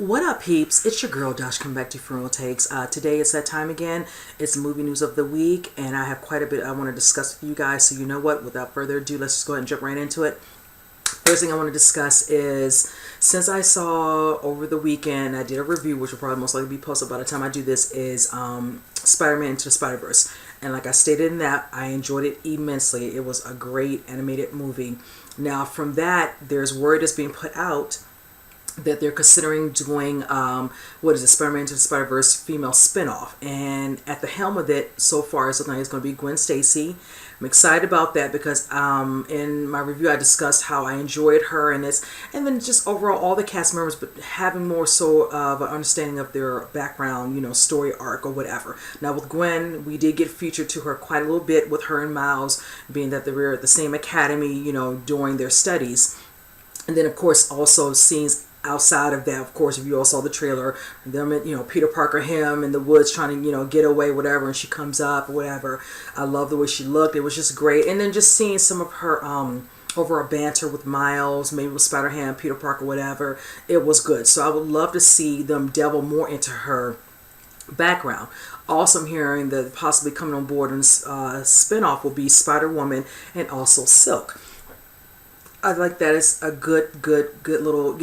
What up, peeps? It's your girl, Dash, coming back to Funeral Takes. Today it's that time again. It's movie news of the week, and I have quite a bit I want to discuss with you guys. So you know what? Without further ado, let's just go ahead and jump right into it. First thing I want to discuss is, since I saw over the weekend, I did a review, which will probably most likely be posted by the time I do this, is Spider-Man Into the Spider-Verse. And like I stated in that, I enjoyed it immensely. It was a great animated movie. Now, from that, there's word that's being put out that they're considering doing Spider-Man Into the Spider-Verse female spinoff, and at the helm of it so far it's looking like it's going to be Gwen Stacy. I'm excited about that because in my review I discussed how I enjoyed her and then just overall all the cast members, but having more so of an understanding of their background, story arc or whatever. Now with Gwen, we did get featured to her quite a little bit with her and Miles, being that they were at the same academy, doing their studies. And then of course also scenes outside of that, of course, if you all saw the trailer, them, Peter Parker, him in the woods trying to, get away, whatever, and she comes up or whatever. I love the way she looked. It was just great. And then just seeing some of her overall banter with Miles, maybe with Spider-Ham, Peter Parker, whatever, it was good. So I would love to see them delve more into her background. Also, I'm hearing that possibly coming on board in spinoff will be Spider-Woman and also Silk. I like that it's a good little,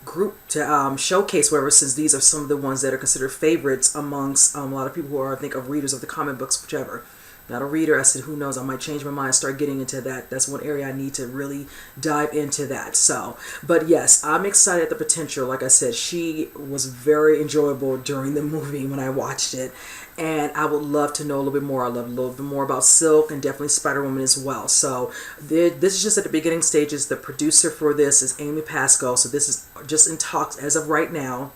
group to showcase, whatever, since these are some of the ones that are considered favorites amongst a lot of people who are, I think, of readers of the comic books, whichever. Not a reader. I said, who knows? I might change my mind and start getting into that. That's one area I need to really dive into that. So, but yes, I'm excited at the potential. Like I said, she was very enjoyable during the movie when I watched it. And I would love to know a little bit more. I love a little bit more about Silk and definitely Spider-Woman as well. So this is just at the beginning stages. The producer for this is Amy Pascal. So this is just in talks as of right now.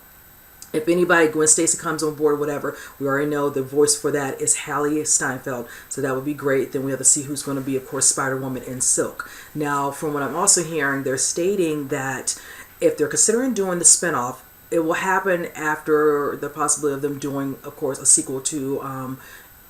If anybody, Gwen Stacy comes on board, whatever, we already know the voice for that is Hallie Steinfeld. So that would be great. Then we have to see who's going to be, of course, Spider-Woman and Silk. Now, from what I'm also hearing, they're stating that if they're considering doing the spinoff, it will happen after the possibility of them doing, of course, a sequel to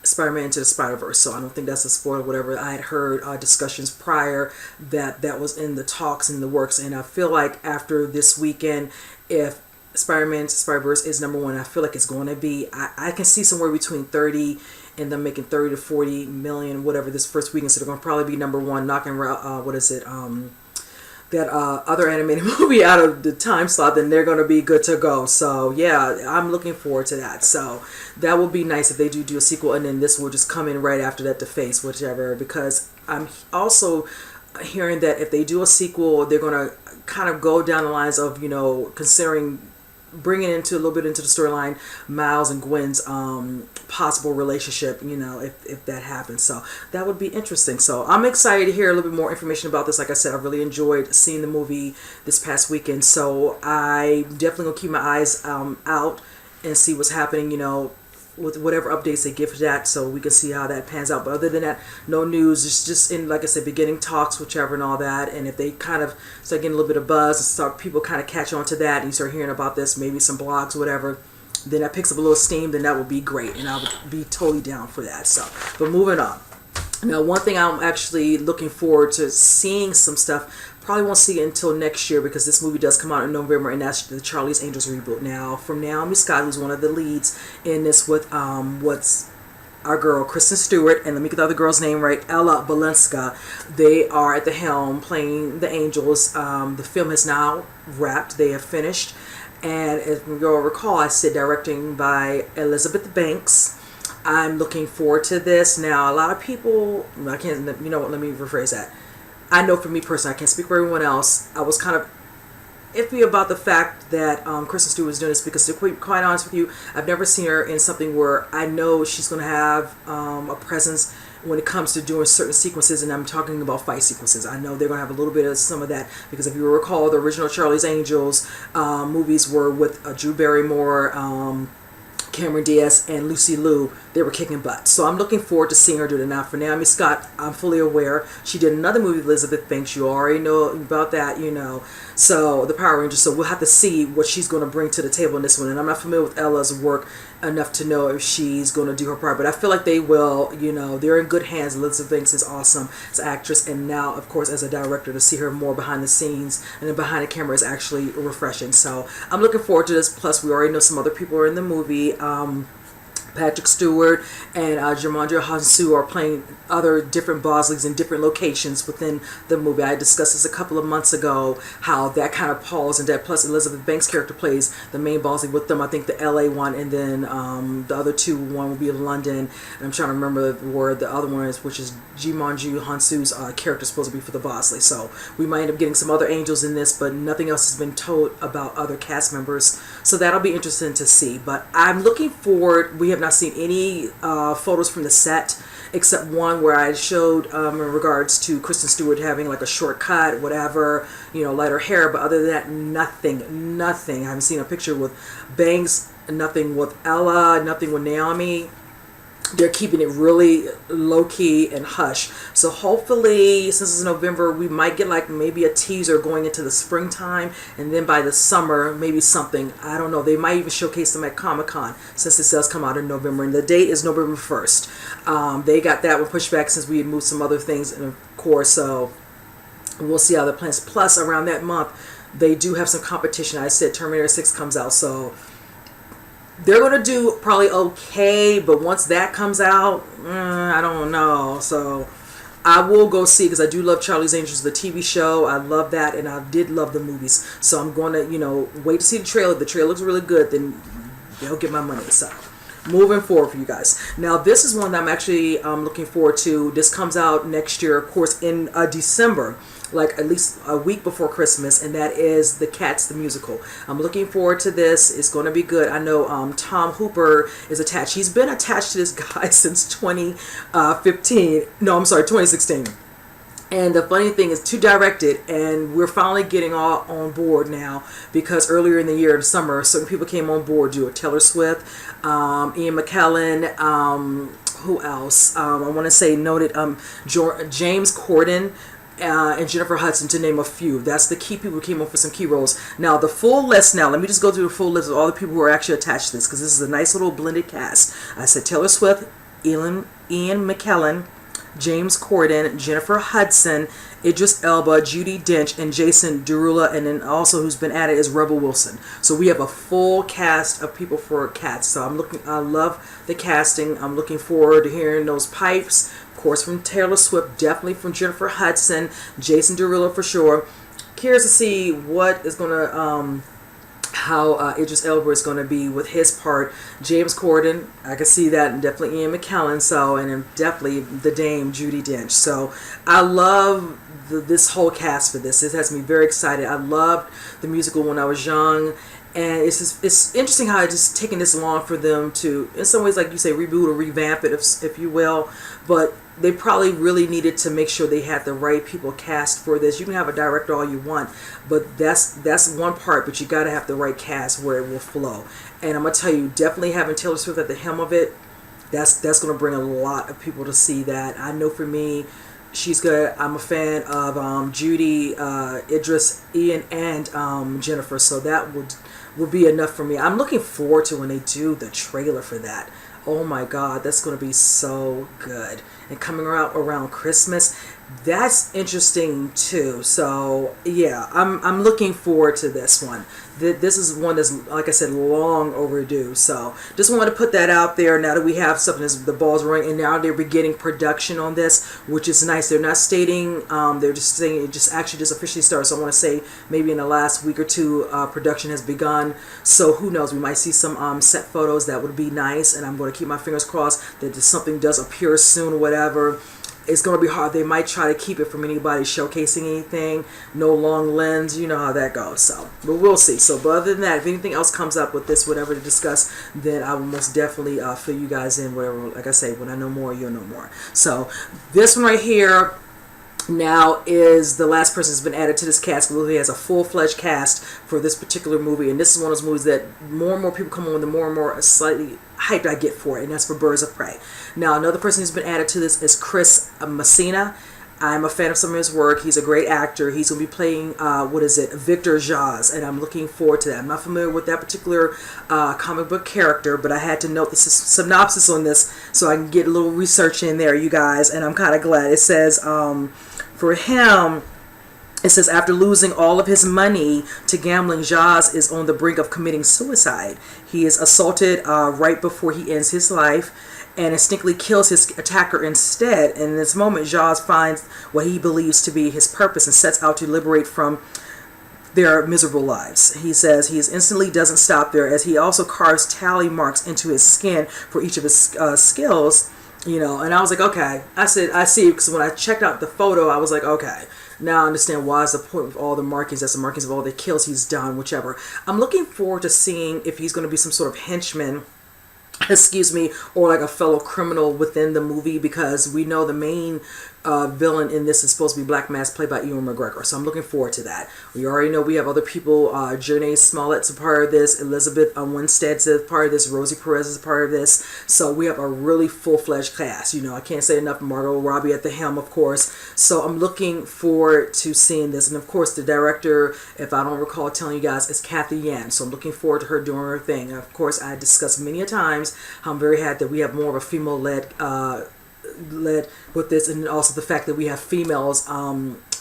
Spider-Man Into the Spider-Verse. So I don't think that's a spoiler, whatever. I had heard discussions prior that was in the talks, in the works. And I feel like after this weekend, if Spider-Man Into the Spider-Verse is number one, I feel like it's going to be, I can see somewhere between 30 and them making 30 to 40 million, whatever, this first weekend. So they're going to probably be number one, knocking around, that other animated movie out of the time slot, then they're going to be good to go. So yeah, I'm looking forward to that. So that will be nice if they do a sequel, and then this will just come in right after that to face whichever, because I'm also hearing that if they do a sequel, they're going to kind of go down the lines of, considering bringing into a little bit into the storyline Miles and Gwen's possible relationship, if that happens. So that would be interesting. So I'm excited to hear a little bit more information about this. Like I said, I really enjoyed seeing the movie this past weekend, so I definitely gonna keep my eyes out and see what's happening, with whatever updates they give for that, so we can see how that pans out. But other than that, no news. It's just in, like I said, beginning talks, whichever, and all that. And if they kind of start getting a little bit of buzz and start people kind of catch on to that, and you start hearing about this, maybe some blogs, whatever, then that picks up a little steam, then that would be great, and I would be totally down for that. So, but moving on. Now, one thing I'm actually looking forward to seeing some stuff. Probably won't see it until next year because this movie does come out in November, and that's the Charlie's Angels reboot. Now, from Naomi Scott, who's one of the leads in this with what's our girl Kristen Stewart, and let me get the other girl's name right, Ella Balinska. They are at the helm playing the Angels. The film has now wrapped. They have finished, and if you'll recall, I said directing by Elizabeth Banks. I'm looking forward to this. Now, a lot of people, I can't, let me rephrase that. I know for me personally, I can't speak for everyone else, I was kind of iffy about the fact that Kristen Stewart was doing this, because to be quite honest with you, I've never seen her in something where I know she's going to have a presence when it comes to doing certain sequences, and I'm talking about fight sequences. I know they're going to have a little bit of some of that, because if you recall, the original Charlie's Angels movies were with Drew Barrymore, Cameron Diaz and Lucy Liu, they were kicking butt. So I'm looking forward to seeing her do it. Now for Naomi Scott, I'm fully aware. She did another movie with Elizabeth Banks. You already know about that, you know. So the Power Rangers. So we'll have to see what she's going to bring to the table in this one. And I'm not familiar with Ella's work enough to know if she's going to do her part. But I feel like they will, you know. They're in good hands. Elizabeth Banks is awesome as an actress. And now, of course, as a director, to see her more behind the scenes and then behind the camera is actually refreshing. So I'm looking forward to this. Plus, we already know some other people are in the movie. Patrick Stewart and Jumanji Hansu are playing other different Bosleys in different locations within the movie. I discussed this a couple of months ago, how that kind of falls and that plus Elizabeth Banks' character plays the main Bosley with them. I think the LA one and then the other two, one will be in London. And I'm trying to remember where the other one is, which is Jumanji Hansu's character is supposed to be for the Bosley. So we might end up getting some other angels in this, but nothing else has been told about other cast members. So that'll be interesting to see. But I'm looking forward. We have not seen any photos from the set except one where I showed in regards to Kristen Stewart having like a short cut, whatever, you know, lighter hair. But other than that, nothing. I haven't seen a picture with Banks, nothing with Ella, nothing with Naomi. They're keeping it really low-key and hush. So hopefully, since it's November, we might get like maybe a teaser going into the springtime. And then by the summer, maybe something. I don't know. They might even showcase them at Comic-Con since this does come out in November. And the date is November 1st. They got that one pushed back since we had moved some other things, and of course, so we'll see how the plans. Plus, around that month, they do have some competition. I said Terminator 6 comes out, so they're going to do probably okay, but once that comes out, I don't know. So I will go see, because I do love Charlie's Angels, the TV show. I love that, and I did love the movies. So I'm going to, you know, wait to see the trailer. If the trailer looks really good, then they'll get my money. So moving forward for you guys. Now, this is one that I'm actually looking forward to. This comes out next year, of course, in December, like at least a week before Christmas, and that is The Cats, the musical. I'm looking forward to this. It's going to be good. I know Tom Hooper is attached. He's been attached to this guy since 2015. No, I'm sorry, 2016. And the funny thing is, to direct it, and we're finally getting all on board now, because earlier in the year, in summer, certain people came on board. Do it. Taylor Swift, Ian McKellen, who else? I want to say noted James Corden, and Jennifer Hudson, to name a few. That's the key people who came up for some key roles. Now, the full list, now, let me just go through the full list of all the people who are actually attached to this, because this is a nice little blended cast. I said Taylor Swift, Ian McKellen, James Corden, Jennifer Hudson, Idris Elba, Judi Dench, and Jason Derulo, and then also who's been added is Rebel Wilson. So we have a full cast of people for Cats. So I love the casting. I'm looking forward to hearing those pipes. Of course, from Taylor Swift, definitely from Jennifer Hudson, Jason Derulo for sure. Curious to see what is going to how Idris Elba is going to be with his part. James Corden, I can see that, and definitely Ian McKellen. So, and then definitely the Dame Judi Dench. So, I love this whole cast for this. It has me very excited. I loved the musical when I was young, and it's interesting how it's just taken this long for them to, in some ways, like you say, reboot or revamp it, if you will. But they probably really needed to make sure they had the right people cast for this. You can have a director all you want, but that's one part, but you got to have the right cast where it will flow. And I'm going to tell you, definitely having Taylor Swift at the helm of it, that's going to bring a lot of people to see that. I know for me, she's good. I'm a fan of Judy, Idris, Ian, and Jennifer, so that would be enough for me. I'm looking forward to when they do the trailer for that. Oh my God, that's going to be so good. And coming around Christmas, that's interesting too. So yeah, I'm looking forward to this one. This is one that's, like I said, long overdue. So just wanted to put that out there. Now that we have something, the ball's rolling, and now they're beginning production on this, which is nice. They're not stating, they're just saying it just officially started. So I want to say maybe in the last week or two, production has begun. So who knows? We might see some set photos. That would be nice, and I'm going to keep my fingers crossed that something does appear soon or whatever. It's going to be hard. They might try to keep it from anybody showcasing anything. No long lens. You know how that goes. So, but we'll see. So, but other than that, if anything else comes up with this, whatever to discuss, then I will most definitely fill you guys in. Whatever, like I say, when I know more, you'll know more. So, this one right here, now is the last person who's been added to this cast. He has a full-fledged cast for this particular movie, and this is one of those movies that more and more people come on, the more and more slightly hyped I get for it, and that's for Birds of Prey. Now, another person who's been added to this is Chris Messina. I'm a fan of some of his work. He's a great actor. He's going to be playing, Victor Zsasz, and I'm looking forward to that. I'm not familiar with that particular comic book character, but I had to note the synopsis on this so I can get a little research in there, you guys, and I'm kind of glad. It says, for him, it says, after losing all of his money to gambling, Zsasz is on the brink of committing suicide. He is assaulted right before he ends his life, and instinctively kills his attacker instead. And in this moment, Zsasz finds what he believes to be his purpose and sets out to liberate from their miserable lives. He says he instantly doesn't stop there, as he also carves tally marks into his skin for each of his skills. And I was like, okay. I said, I see, because when I checked out the photo, I was like, okay. Now I understand why is the point with all the markings. That's the markings of all the kills he's done, whichever. I'm looking forward to seeing if he's going to be some sort of henchman, or like a fellow criminal within the movie, because we know the main villain in this is supposed to be Black Mask, played by Ewan McGregor. So I'm looking forward to that. We already know we have other people. Janae Smollett's a part of this. Elizabeth Winstead's a part of this. Rosie Perez is a part of this. So we have a really full-fledged cast. I can't say enough. Margot Robbie at the helm, of course. So I'm looking forward to seeing this. And of course, the director, if I don't recall telling you guys, is Kathy Yan. So I'm looking forward to her doing her thing. And of course, I discussed many a times how I'm very happy that we have more of a female-led with this, and also the fact that we have females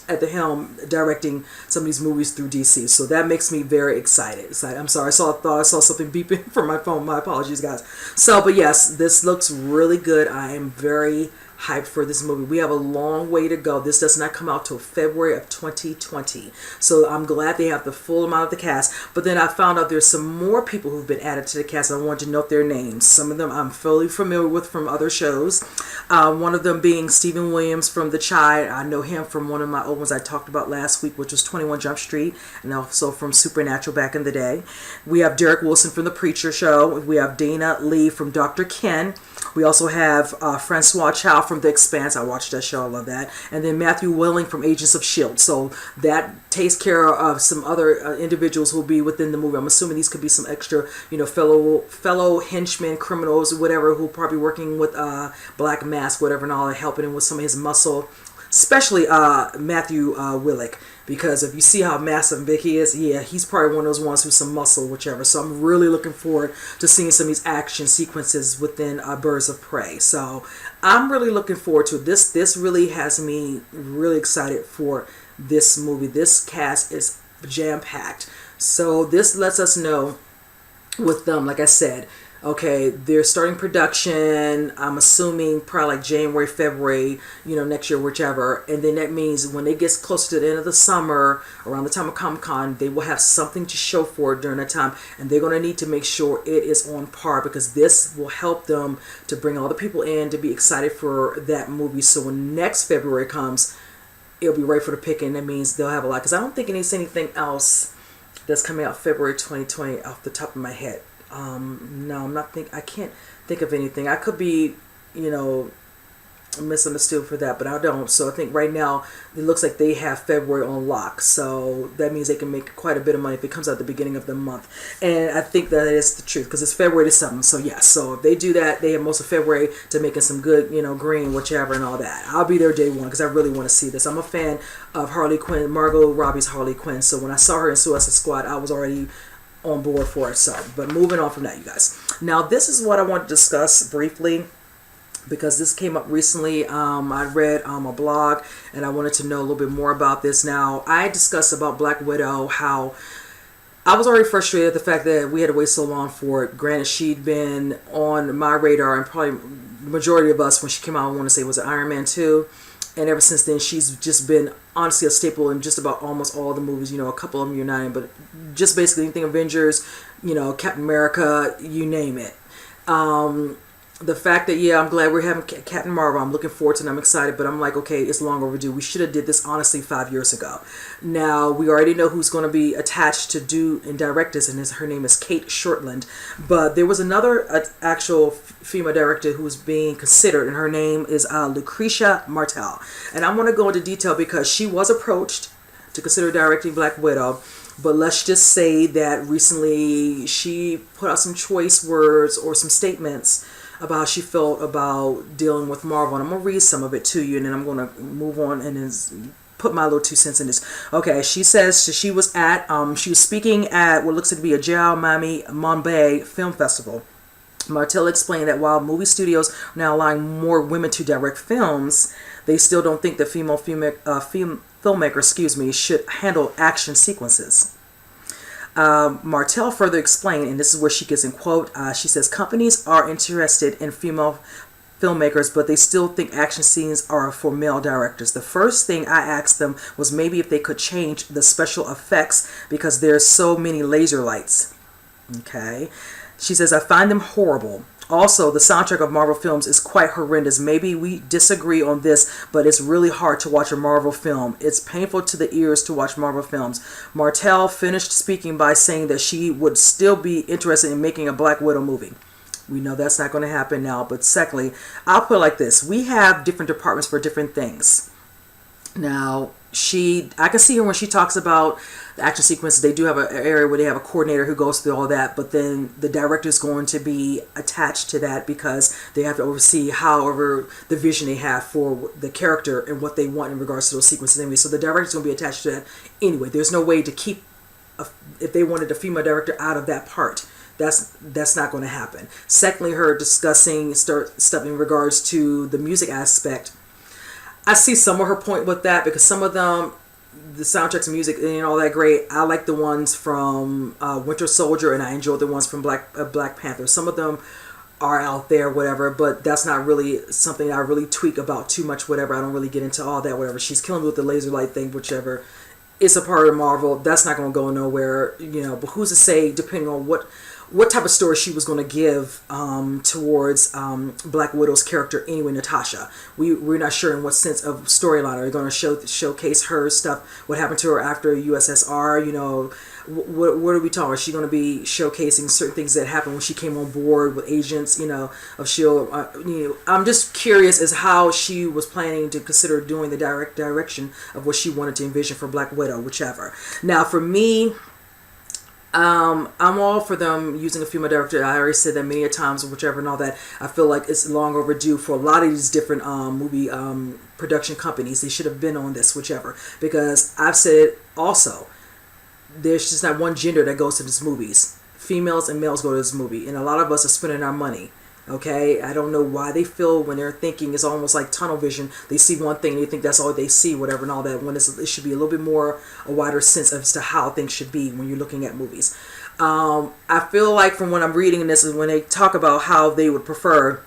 at the helm directing some of these movies through DC. So that makes me very excited. I'm sorry, I saw something beeping from my phone. My apologies, guys. But yes, this looks really good. I am very hyped for this movie. We have a long way to go. This does not come out till February of 2020. So I'm glad they have the full amount of the cast. But then I found out there's some more people who've been added to the cast. I wanted to note their names. Some of them I'm fully familiar with from other shows. One of them being Stephen Williams from The Child. I know him from one of my old ones I talked about last week, which was 21 Jump Street, and also from Supernatural back in the day. We have Derek Wilson from The Preacher Show. We have Dana Lee from Dr. Ken. We also have Francois Chow from The Expanse. I watched that show. I love that. And then Matthew Willing from Agents of S.H.I.E.L.D. So that takes care of some other individuals who will be within the movie. I'm assuming these could be some extra, fellow henchmen, criminals, whatever, who are probably working with Black Mask, whatever, and all, helping him with some of his muscle. Especially Matthew Willick, because if you see how massive and big he is, yeah, he's probably one of those ones who's some muscle, whichever. So I'm really looking forward to seeing some of these action sequences within Birds of Prey. So I'm really looking forward to it. This really has me really excited for this movie. This cast is jam-packed. So this lets us know with them, like I said, okay, they're starting production, I'm assuming probably like January, February, next year, whichever. And then that means when it gets closer to the end of the summer, around the time of Comic-Con, they will have something to show for it during that time. And they're going to need to make sure it is on par, because this will help them to bring all the people in to be excited for that movie. So when next February comes, it'll be right for the picking. That means they'll have a lot. Because I don't think there's anything else that's coming out February 2020 off the top of my head. No, I can't think of anything. I could be, misunderstood for that, but I don't. So I think right now it looks like they have February on lock. So that means they can make quite a bit of money if it comes out at the beginning of the month. And I think that is the truth, because it's February to 7th. So yes, so if they do that, they have most of February to making some good, green, whichever, and all that. I'll be there day one, because I really want to see this. I'm a fan of Harley Quinn, Margot Robbie's Harley Quinn. So when I saw her in Suicide Squad, I was already on board for it. So, but moving on from that, you guys. Now, this is what I want to discuss briefly, because this came up recently. I read a blog, and I wanted to know a little bit more about this. Now, I discussed about Black Widow, how I was already frustrated at the fact that we had to wait so long for it. Granted, she'd been on my radar, and probably the majority of us, when she came out, I want to say, was it Iron Man 2? And ever since then, she's just been, honestly, a staple in just about almost all the movies. A couple of them uniting, but just basically anything Avengers, Captain America, you name it. the fact that, yeah, I'm glad we're having Captain Marvel. I'm looking forward to it and I'm excited, but I'm like, okay, it's long overdue. We should have did this honestly 5 years ago. Now we already know who's going to be attached to do and direct this, and her name is Kate Shortland. But there was another actual female director who's being considered, and her name is Lucretia Martel. And I'm going to go into detail because she was approached to consider directing Black Widow. But let's just say that recently she put out some choice words or some statements about how she felt about dealing with Marvel. And I'm going to read some of it to you, and then I'm going to move on and then put my little 2 cents in this. Okay, she says she was speaking at what looks to be a Jao Mami Mumbai Film Festival. Martel explained that while movie studios are now allowing more women to direct films, they still don't think that female filmmaker, should handle action sequences. Martel further explained, and this is where she gets in quote, she says, companies are interested in female filmmakers, but they still think action scenes are for male directors. The first thing I asked them was maybe if they could change the special effects because there's so many laser lights. Okay. She says, I find them horrible. Also, the soundtrack of Marvel films is quite horrendous. Maybe we disagree on this, but it's really hard to watch a Marvel film. It's painful to the ears to watch Marvel films. Martel finished speaking by saying that she would still be interested in making a Black Widow movie. We know that's not going to happen now, but secondly, I'll put it like this. We have different departments for different things. Now, I can see her when she talks about the action sequences. They do have an area where they have a coordinator who goes through all that, but then the director is going to be attached to that because they have to oversee however the vision they have for the character and what they want in regards to those sequences anyway. So the director is going to be attached to that anyway. There's no way to keep, if they wanted a female director out of that part. That's not going to happen. Secondly, her discussing stuff in regards to the music aspect. I see some of her point with that because some of them, the soundtracks and music and all that great. I like the ones from Winter Soldier, and I enjoyed the ones from Black Panther. Some of them are out there, whatever, but that's not really something I really tweak about too much, whatever. I don't really get into all that, whatever. She's killing me with the laser light thing, whichever. It's a part of Marvel. That's not going to go nowhere, but who's to say, depending on what type of story she was going to give towards Black Widow's character anyway, Natasha. We're not sure in what sense of storyline. Are they going to showcase her stuff, what happened to her after USSR, what are we talking? Is she going to be showcasing certain things that happened when she came on board with agents, of S.H.I.E.L.D.? I'm just curious as how she was planning to consider doing the direction of what she wanted to envision for Black Widow, whichever. Now, for me, I'm all for them using a female director. I already said that many a times, whichever and all that. I feel like it's long overdue for a lot of these different movie production companies. They should have been on this, whichever. Because I've said it also. There's just not one gender that goes to these movies. Females and males go to this movie. And a lot of us are spending our money. Okay, I don't know why they feel when they're thinking it's almost like tunnel vision. They see one thing and they think that's all they see, whatever and all that. When it should be a little bit more a wider sense as to how things should be when you're looking at movies. I feel like from what I'm reading in this is when they talk about how they would prefer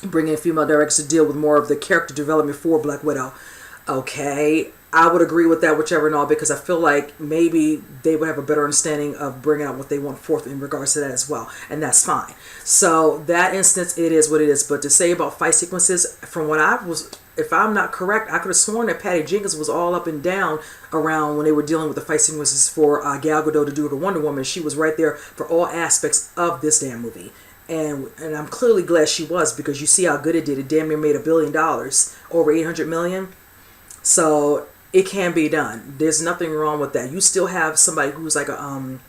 bringing female directors to deal with more of the character development for Black Widow. Okay, I would agree with that, whichever and all, because I feel like maybe they would have a better understanding of bringing out what they want forth in regards to that as well, and that's fine. So that instance, it is what it is. But to say about fight sequences, from what if I'm not correct, I could have sworn that Patty Jenkins was all up and down around when they were dealing with the fight sequences for Gal Gadot to do the Wonder Woman. She was right there for all aspects of this damn movie. And I'm clearly glad she was, because you see how good it did. It damn near made $1 billion, over 800 million. So it can be done. There's nothing wrong with that. You still have somebody who's like an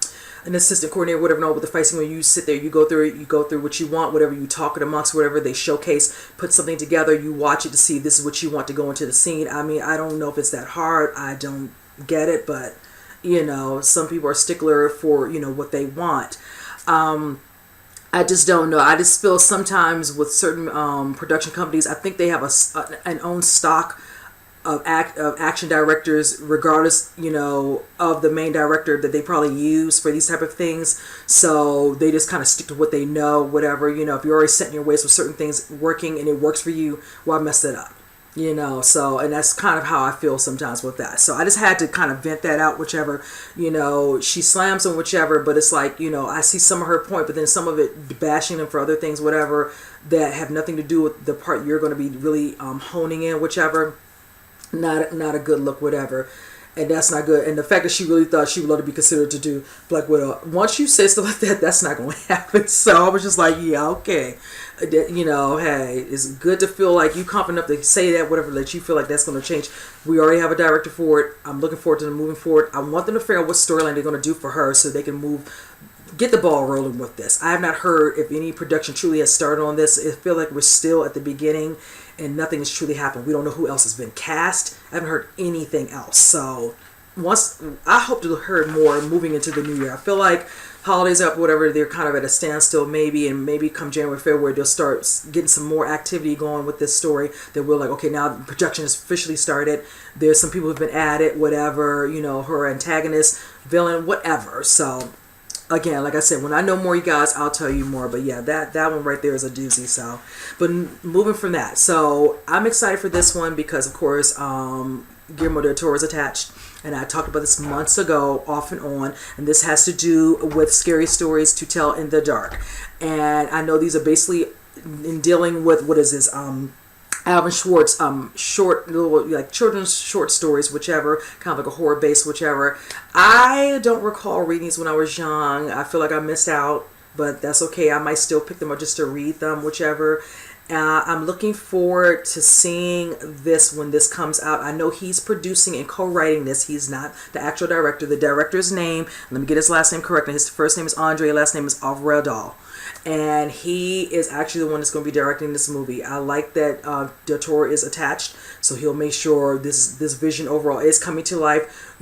assistant coordinator, whatever, no, with the fight scene, when you sit there, you go through what you want, whatever, you talk it amongst, whatever, they showcase, put something together, you watch it to see this is what you want to go into the scene. I mean, I don't know if it's that hard. I don't get it, but some people are stickler for, what they want. I just don't know. I just feel sometimes with certain production companies, I think they have an own stock of action directors, regardless, of the main director that they probably use for these type of things. So they just kind of stick to what they know, whatever. If you're already set in your ways with certain things working and it works for you, why mess it up? So, and that's kind of how I feel sometimes with that. So I just had to kind of vent that out, whichever, she slams him, whichever, but it's like, I see some of her point, but then some of it bashing him for other things, whatever, that have nothing to do with the part you're going to be really honing in, whichever. Not a good look, whatever. And that's not good. And the fact that she really thought she would love to be considered to do Black Widow, once you say stuff like that, that's not going to happen. So I was just like, yeah, okay. Hey, it's good to feel like you confident enough to say that, whatever, that you feel like that's going to change. We already have a director for it. I'm looking forward to them moving forward. I want them to figure out what storyline they're going to do for her so they can get the ball rolling with this. I have not heard if any production truly has started on this. I feel like we're still at the beginning and nothing has truly happened. We don't know who else has been cast. I haven't heard anything else. So I hope to hear more moving into the new year. I feel like holidays up, whatever, they're kind of at a standstill maybe, and maybe come January, February, they'll start getting some more activity going with this story that we're like, okay, now the production has officially started. There's some people who've been added, whatever, her antagonist, villain, whatever. So again, like I said, when I know more, you guys, I'll tell you more. But yeah, that one right there is a doozy. So, but moving from that, so I'm excited for this one because, of course, Guillermo del Toro is attached, and I talked about this months ago, off and on. And this has to do with scary stories to tell in the dark. And I know these are basically in dealing with what is this? Alvin Schwartz, short little like children's short stories, whichever, kind of like a horror base, whichever. I don't recall reading these when I was young. I feel like I missed out, but that's okay. I might still pick them up just to read them, whichever. I'm looking forward to seeing this when this comes out. I know he's producing and co-writing this. He's not the actual director. The director's name, let me get his last name correct. His first name is Andre, last name is Alvarado. And he is actually the one that's going to be directing this movie. I like that Del Toro is attached, so he'll make sure this vision overall is coming to life,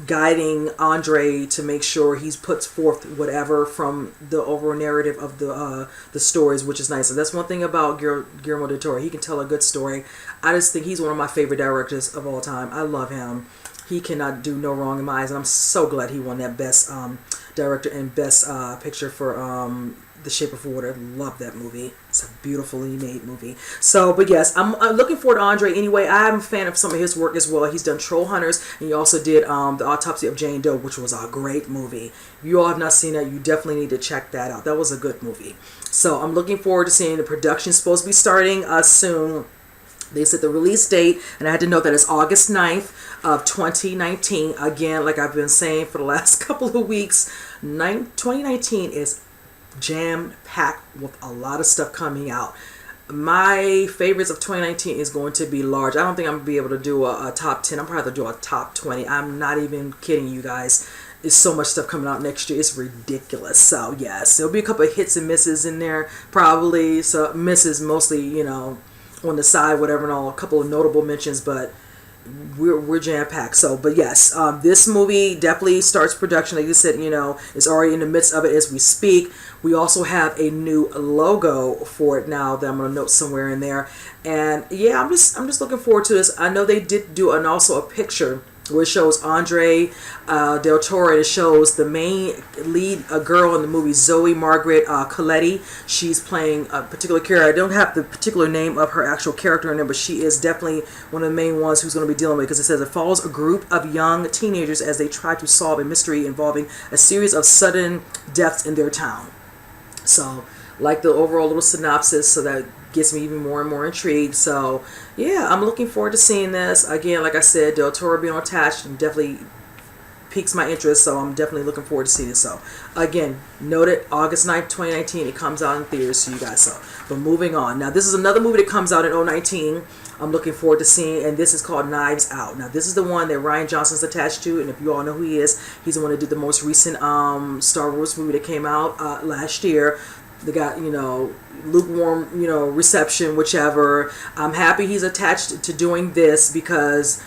guiding Andre to make sure he puts forth whatever from the overall narrative of the stories, which is nice. So that's one thing about Guillermo del Toro. He can tell a good story. I just think he's one of my favorite directors of all time. I love him. He cannot do no wrong in my eyes, and I'm so glad he won that Best Director and Best Picture for The Shape of Water. Love that movie. It's a beautifully made movie. So, but yes, I'm looking forward to Andre anyway. I'm a fan of some of his work as well. He's done Troll Hunters, and he also did The Autopsy of Jane Doe, which was a great movie. If you all have not seen that, you definitely need to check that out. That was a good movie. So I'm looking forward to seeing the production. Supposed to be starting soon. They said the release date, and I had to note that it's August 9th of 2019. Again, like I've been saying for the last couple of weeks, 2019 is jam-packed with a lot of stuff coming out. My favorites of 2019 is going to be large. I don't think I'm going to be able to do a top 10. I'm probably going to do a top 20. I'm not even kidding you guys. There's so much stuff coming out next year. It's ridiculous. So, yes, there'll be a couple of hits and misses in there, probably. So, misses mostly, on the side, whatever, and all, a couple of notable mentions, but we're jam-packed. So, but yes, this movie definitely starts production. Like you said, it's already in the midst of it as we speak. We also have a new logo for it now that I'm going to note somewhere in there. And yeah, I'm just looking forward to this. I know they did do also a picture where it shows Andre Del Toro. It shows the main lead, a girl in the movie, Zoe Margaret Coletti. She's playing a particular character. I don't have the particular name of her actual character in there, but she is definitely one of the main ones who's going to be dealing with it, because it says it follows a group of young teenagers as they try to solve a mystery involving a series of sudden deaths in their town. So, like the overall little synopsis, so that gets me even more and more intrigued. So yeah, I'm looking forward to seeing this. Again, like I said, Del Toro being attached and definitely piques my interest, so I'm definitely looking forward to seeing it. So again, noted August 9th, 2019, it comes out in theaters to you guys. So, but moving on. Now this is another movie that comes out in 2019. I'm looking forward to seeing, and this is called Knives Out. Now this is the one that Rian Johnson's attached to, and if you all know who he is, he's the one that did the most recent Star Wars movie that came out last year. They got, lukewarm, reception, whichever. I'm happy he's attached to doing this, because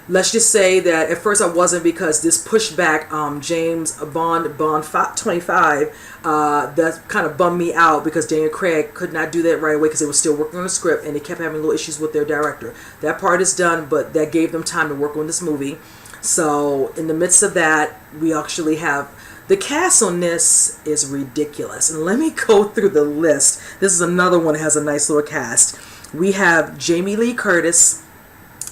let's just say that at first I wasn't, because this pushed back James Bond 25. That kind of bummed me out, because Daniel Craig could not do that right away because they were still working on the script and they kept having little issues with their director. That part is done, but that gave them time to work on this movie. So in the midst of that, we actually have the cast on this is ridiculous. And let me go through the list. This is another one that has a nice little cast. We have Jamie Lee Curtis.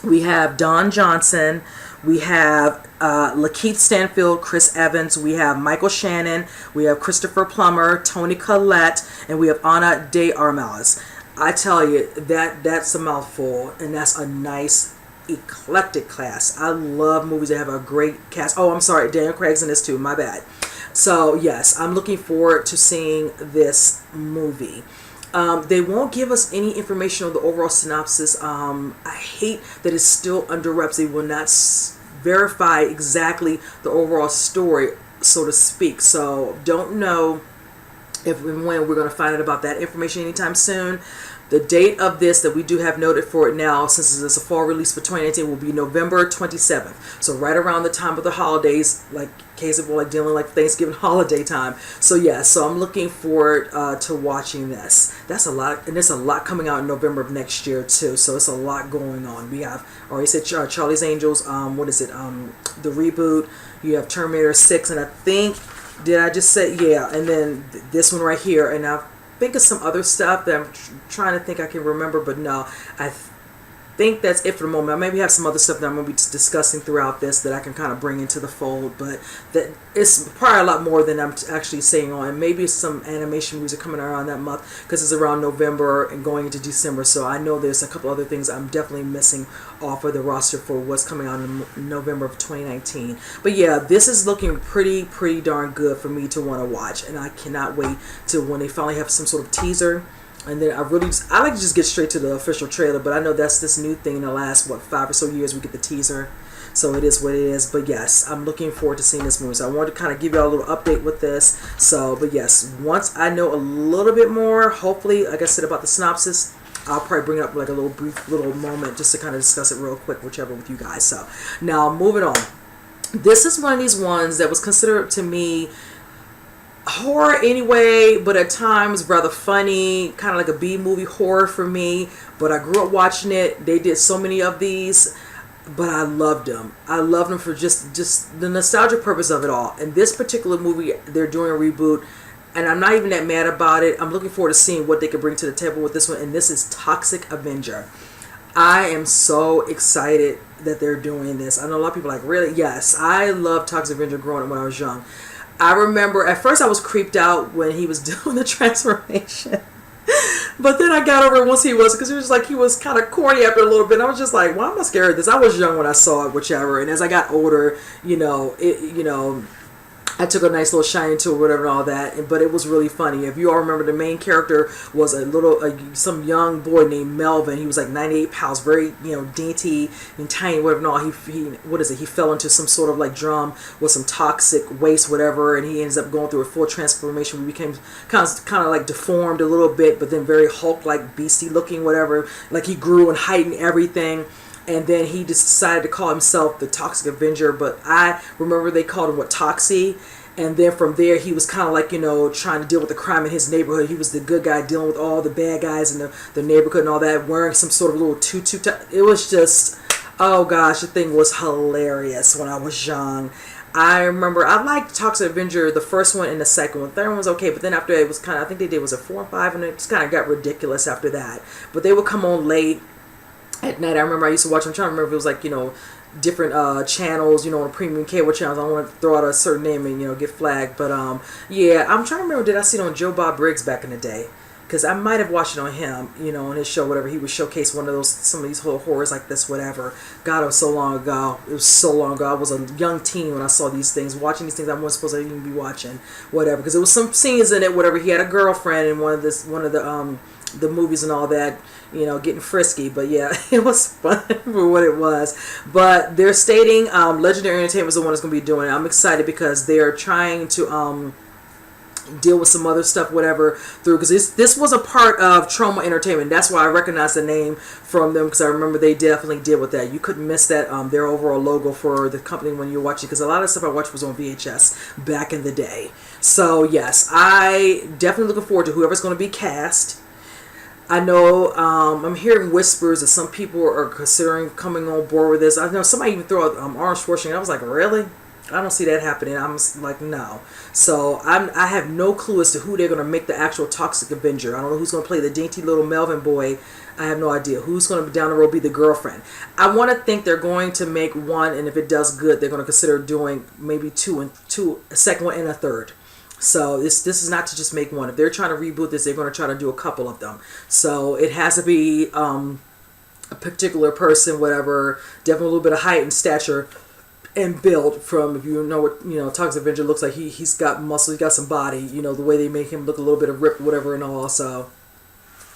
We have Don Johnson. We have Lakeith Stanfield, Chris Evans. We have Michael Shannon. We have Christopher Plummer, Toni Collette, and we have Ana de Armas. I tell you, that's a mouthful, and that's a nice, eclectic cast. I love movies that have a great cast. Oh, I'm sorry, Daniel Craig's in this too. My bad. So yes, I'm looking forward to seeing this movie. They won't give us any information on the overall synopsis. I hate that it's still under wraps. They will not verify exactly the overall story, so to speak. So don't know if and when we're going to find out about that information anytime soon. The date of this that we do have noted for it now, since it's a fall release for 2019, will be November 27th. So right around the time of the holidays, like case of like dealing like Thanksgiving holiday time. So yeah, so I'm looking forward to watching this. That's a lot, and there's a lot coming out in November of next year too. So it's a lot going on. We have already said Charlie's Angels. What is it? The reboot. You have Terminator 6, and I think, did I just say, yeah? And then this one right here, and I think of some other stuff that I'm trying to think I can remember, but no, I think that's it for the moment. I maybe have some other stuff that I'm going to be discussing throughout this that I can kind of bring into the fold, but that it's probably a lot more than I'm actually saying on. And maybe some animation movies are coming around that month because it's around November and going into December. So I know there's a couple other things I'm definitely missing off of the roster for what's coming out in November of 2019. But yeah, this is looking pretty darn good for me to want to watch, and I cannot wait till when they finally have some sort of teaser. And then I like to just get straight to the official trailer, but I know that's this new thing in the last, 5 or so years we get the teaser. So it is what it is. But yes, I'm looking forward to seeing this movie. So I wanted to kind of give y'all a little update with this. So, but yes, once I know a little bit more, hopefully, like I said about the synopsis, I'll probably bring it up like a little brief little moment just to kind of discuss it real quick, whichever with you guys. So now moving on. This is one of these ones that was considered to me horror anyway, but at times rather funny, kind of like a B-movie horror for me. But I grew up watching it. They did so many of these, but I loved them. I loved them for just the nostalgia purpose of it all. And this particular movie, they're doing a reboot, and I'm not even that mad about it. I'm looking forward to seeing what they can bring to the table with this one, and this is Toxic Avenger. I am so excited that they're doing this. I know a lot of people are like, really? Yes, I loved Toxic Avenger growing up when I was young. I remember at first I was creeped out when he was doing the transformation. But then I got over it once he was, because it was like he was kind of corny after a little bit. And I was just like, why am I scared of this? I was young when I saw it, whichever. And as I got older, I took a nice little shine to it, whatever, and all that. But it was really funny. If you all remember, the main character was some young boy named Melvin. He was like 98 pounds, very, dainty and tiny, whatever, and all. He fell into some sort of like drum with some toxic waste, whatever, and he ends up going through a full transformation. We became kind of like deformed a little bit, but then very Hulk-like, beastie looking, whatever. Like he grew in height and everything. And then he just decided to call himself the Toxic Avenger. But I remember they called him Toxie. And then from there, he was kind of like, trying to deal with the crime in his neighborhood. He was the good guy dealing with all the bad guys in the neighborhood and all that, wearing some sort of little tutu. It was just, oh gosh, the thing was hilarious when I was young. I remember I liked Toxic Avenger, the first one and the second one. The third one was okay, but then after it was kind of, I think they did, was it 4 and 5? And it just kind of got ridiculous after that. But they would come on late at night. I remember I used to watch them. I'm trying to remember if it was like, different channels, on premium cable channels. I don't want to throw out a certain name and, get flagged. But, yeah, I'm trying to remember, did I see it on Joe Bob Briggs back in the day? Because I might have watched it on him, on his show, whatever. He would showcase some of these horrors like this, whatever. God, it was so long ago. It was so long ago. I was a young teen when I saw these things. Watching these things I wasn't supposed to even be watching, whatever. Because there was some scenes in it, whatever. He had a girlfriend in one of the movies and all that, getting frisky. But yeah, it was fun for what it was. But they're stating Legendary Entertainment is the one that's going to be doing it. I'm excited because they're trying to deal with some other stuff, whatever, through, because this was a part of Trauma Entertainment. That's why I recognize the name from them, because I remember they definitely did with that. You couldn't miss that, their overall logo for the company when you're watching, because a lot of stuff I watched was on VHS back in the day. So yes, I definitely looking forward to whoever's going to be cast. I know I'm hearing whispers that some people are considering coming on board with this. I know somebody even threw out Arnold Schwarzenegger. I was like, really? I don't see that happening. I'm like, no. So I have no clue as to who they're going to make the actual Toxic Avenger. I don't know who's going to play the dainty little Melvin boy. I have no idea who's going to down the road be the girlfriend. I want to think they're going to make one, and if it does good, they're going to consider doing maybe a second one and a third. So this is not to just make one. If they're trying to reboot this, they're going to try to do a couple of them. So it has to be a particular person, whatever, definitely a little bit of height and stature and build. From, if you know what Toxic Avenger looks like, he's got muscle, he's got some body, the way they make him look a little bit of ripped, whatever, and all. So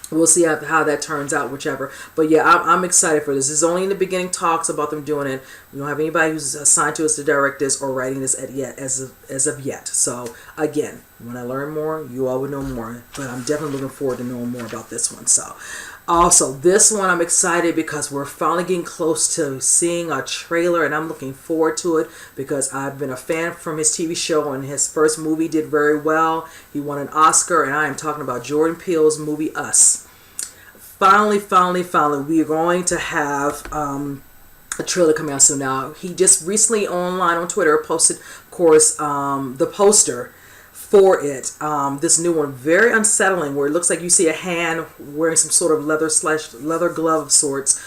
we'll see how that turns out, whichever. But yeah, I'm excited for this. It's only in the beginning talks about them doing it. We don't have anybody who's assigned to us to direct this or writing this as of yet. So again, when I learn more, you all will know more. But I'm definitely looking forward to knowing more about this one. So also, this one I'm excited because we're finally getting close to seeing a trailer, and I'm looking forward to it because I've been a fan from his TV show, and his first movie did very well. He won an Oscar, and I am talking about Jordan Peele's movie Us. Finally, we are going to have a trailer coming out soon. Now, he just recently online on Twitter posted, of course, the poster for it. This new one, very unsettling, where it looks like you see a hand wearing some sort of leather glove of sorts,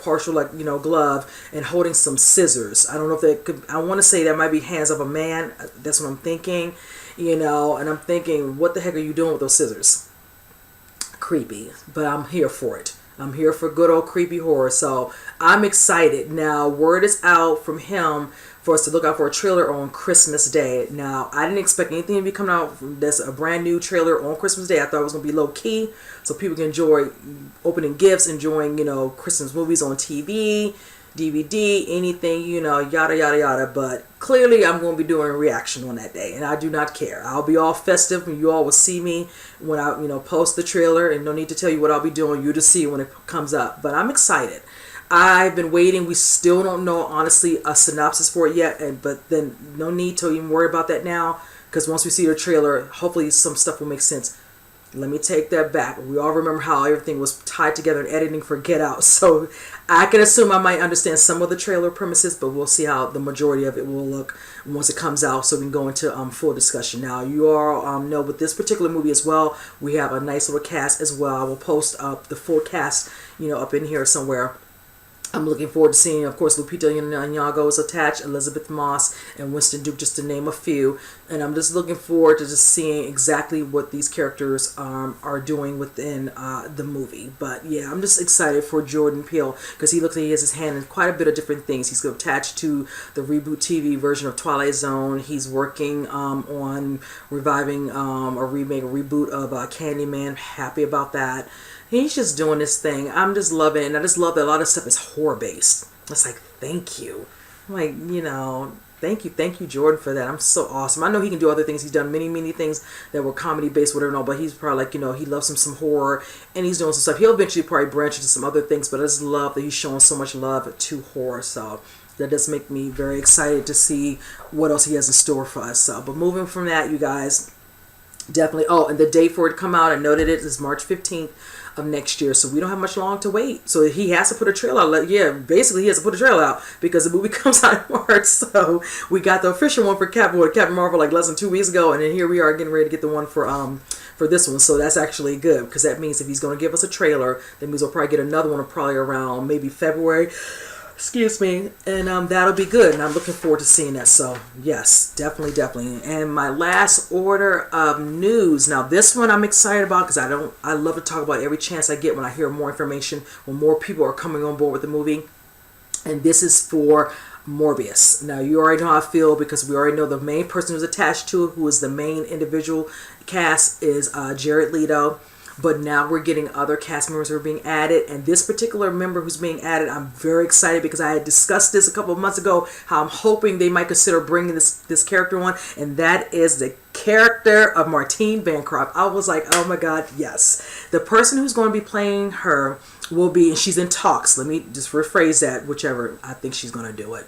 partial glove, and holding some scissors. I don't know if that could, I want to say that might be hands of a man. That's what I'm thinking, and I'm thinking, what the heck are you doing with those scissors? Creepy, but I'm here for it. I'm here for good old creepy horror. So I'm excited. Now, word is out from him for us to look out for a trailer on Christmas Day. Now, I didn't expect anything to be coming out that's a brand new trailer on Christmas Day. I thought it was going to be low key so people can enjoy opening gifts, enjoying, Christmas movies on TV, DVD, anything, yada, yada, yada. But clearly I'm going to be doing a reaction on that day, and I do not care. I'll be all festive, and you all will see me when I, post the trailer, and no need to tell you what I'll be doing. You just see it when it comes up. But I'm excited. I've been waiting. We still don't know, honestly, a synopsis for it yet, but then no need to even worry about that now, because once we see the trailer, hopefully some stuff will make sense. Let me take that back. We all remember how everything was tied together in editing for Get Out, so I can assume I might understand some of the trailer premises, but we'll see how the majority of it will look once it comes out, so we can go into full discussion. Now, you all know with this particular movie as well, we have a nice little cast as well. I will post up the full cast, up in here somewhere. I'm looking forward to seeing, of course, Lupita Nyong'o is attached, Elizabeth Moss, and Winston Duke, just to name a few. And I'm just looking forward to just seeing exactly what these characters are doing within the movie. But yeah, I'm just excited for Jordan Peele because he looks like he has his hand in quite a bit of different things. He's attached to the reboot TV version of Twilight Zone. He's working on reviving a reboot of Candyman. Happy about that. He's just doing this thing. I'm just loving it. And I just love that a lot of stuff is horror-based. It's like, thank you. I'm like, thank you, Jordan, for that. I'm so awesome. I know he can do other things. He's done many things that were comedy-based, whatever, no, but he's probably like, he loves some horror, and he's doing some stuff. He'll eventually probably branch into some other things, but I just love that he's showing so much love to horror. So that does make me very excited to see what else he has in store for us. So, but moving from that, you guys, definitely, and the date for it to come out, I noted it is March 15th. Of next year, so we don't have much long to wait. So he has to put a trailer out. Yeah, basically he has to put a trailer out because the movie comes out in March. So we got the official one for Captain Marvel like less than 2 weeks ago, and then here we are getting ready to get the one for this one. So that's actually good because that means if he's going to give us a trailer, that means we'll probably get another one probably around maybe February. Excuse me, and that'll be good, and I'm looking forward to seeing that. So yes, definitely. And my last order of news. Now this one I'm excited about because I love to talk about every chance I get when I hear more information, when more people are coming on board with the movie. And this is for Morbius. Now you already know how I feel because we already know the main person who's attached to it, who is the main individual cast, is Jared Leto. But now we're getting other cast members who are being added. And this particular member who's being added, I'm very excited because I had discussed this a couple of months ago, how I'm hoping they might consider bringing this character on. And that is the character of Martine Bancroft. I was like, oh my God, yes. The person who's going to be playing her will be, and she's in talks. Let me just rephrase that, whichever I think she's going to do it.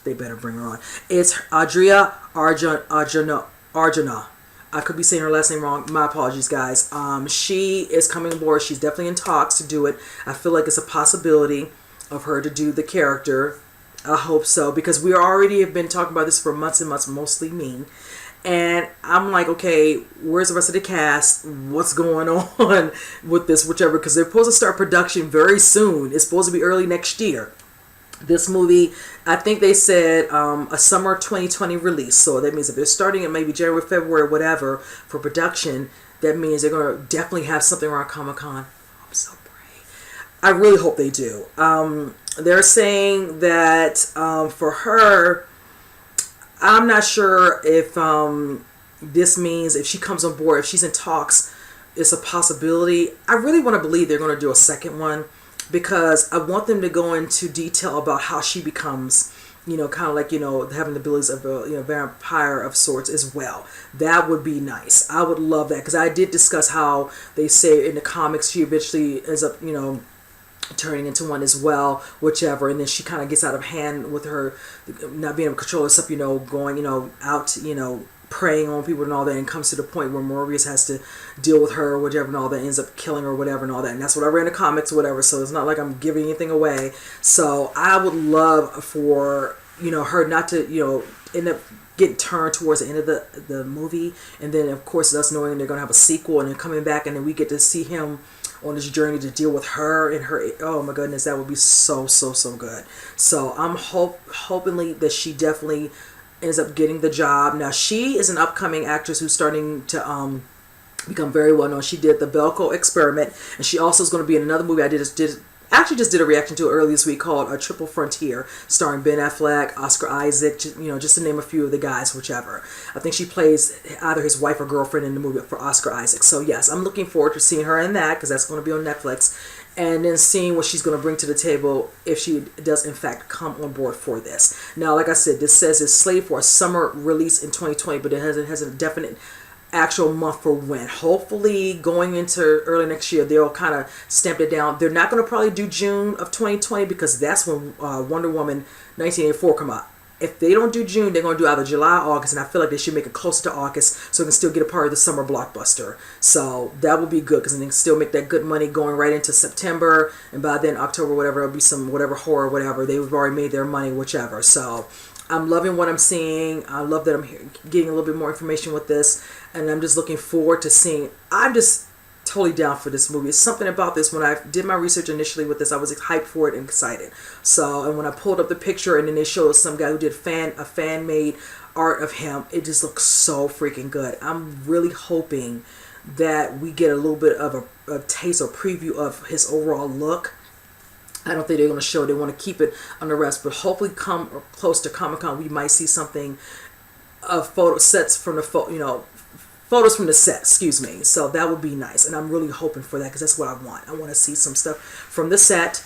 They better bring her on. It's Adria Arjona. I could be saying her last name wrong. My apologies, guys. She is coming aboard. She's definitely in talks to do it. I feel like it's a possibility of her to do the character. I hope so, because we already have been talking about this for months and months, mostly me. And I'm like, okay, where's the rest of the cast? What's going on with this, whichever? Because they're supposed to start production very soon. It's supposed to be early next year. This movie, I think they said a summer 2020 release. So that means if they're starting in maybe January, February, whatever, for production, that means they're going to definitely have something around Comic-Con. I'm so brave. I really hope they do. They're saying that for her, I'm not sure if this means if she comes on board, if she's in talks, it's a possibility. I really want to believe they're going to do a second one, because I want them to go into detail about how she becomes, kind of like, having the abilities of a vampire of sorts as well. That would be nice. I would love that, because I did discuss how they say in the comics she eventually ends up, turning into one as well, whichever, and then she kind of gets out of hand with her not being able to control herself, going, out, preying on people and all that, and comes to the point where Morbius has to deal with her or whatever and all that, ends up killing her or whatever and all that, and that's what I read in the comics or whatever, so it's not like I'm giving anything away. So I would love for, her not to, end up getting turned towards the end of the movie, and then of course us knowing they're going to have a sequel and then coming back, and then we get to see him on this journey to deal with her and her. Oh my goodness, that would be so good. So I'm hoping that she definitely ends up getting the job. Now she is an upcoming actress who's starting to become very well known. She did the Belko Experiment, and she also is going to be in another movie I just did a reaction to earlier this week called A Triple Frontier, starring Ben Affleck, Oscar Isaac, just to name a few of the guys, whichever. I think she plays either his wife or girlfriend in the movie for Oscar Isaac. So yes, I'm looking forward to seeing her in that, because that's going to be on Netflix, and then seeing what she's going to bring to the table if she does in fact come on board for this. Now, like I said, this says it's slated for a summer release in 2020, but it has a definite actual month for when. Hopefully going into early next year they'll kind of stamp it down. They're not going to probably do June of 2020, because that's when Wonder Woman 1984 come out. If they don't do June, they're going to do either July or August, and I feel like they should make it closer to August so they can still get a part of the summer blockbuster. So that would be good, because they can still make that good money going right into September, and by then October, whatever, it'll be some whatever horror, whatever. They've already made their money, whichever. So I'm loving what I'm seeing. I love that I'm getting a little bit more information with this, and I'm just looking forward to seeing. I'm just totally down for this movie. It's something about this. When I did my research initially with this, I was hyped for it and excited. So, and when I pulled up the picture and then they showed some guy who did a fan made art of him, it just looks so freaking good. I'm really hoping that we get a little bit of a taste or preview of his overall look. I don't think they're going to show. They want to keep it under wraps, but hopefully come close to Comic-Con, we might see something of photo sets from the photos from the set, excuse me. So that would be nice, and I'm really hoping for that, because that's what I want. I want to see some stuff from the set,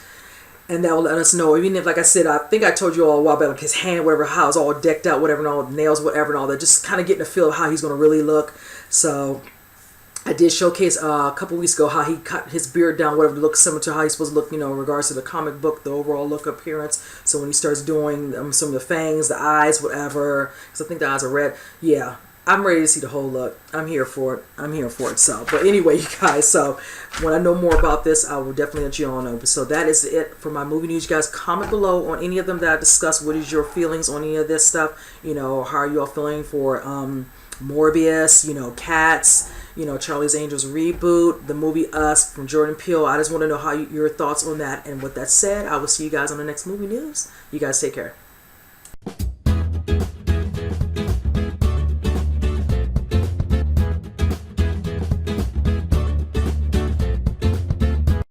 and that will let us know. Even if, like I said, I think I told you all a while back, like his hand, whatever, how it's all decked out, whatever, and all the nails, whatever, and all that, just kind of getting a feel of how he's going to really look. So I did showcase a couple weeks ago how he cut his beard down, whatever, to look similar to how he's supposed to look, in regards to the comic book, the overall look appearance. So when he starts doing some of the fangs, the eyes, whatever, because I think the eyes are red. Yeah, I'm ready to see the whole look. I'm here for it. So, but anyway, you guys, so when I know more about this, I will definitely let you all know. So that is it for my movie news. You guys, comment below on any of them that I discussed. What is your feelings on any of this stuff? How are you all feeling for Morbius, Cats, Charlie's Angels reboot, the movie Us from Jordan Peele? I just want to know your thoughts on that. And with that said, I will see you guys on the next movie news. You guys take care.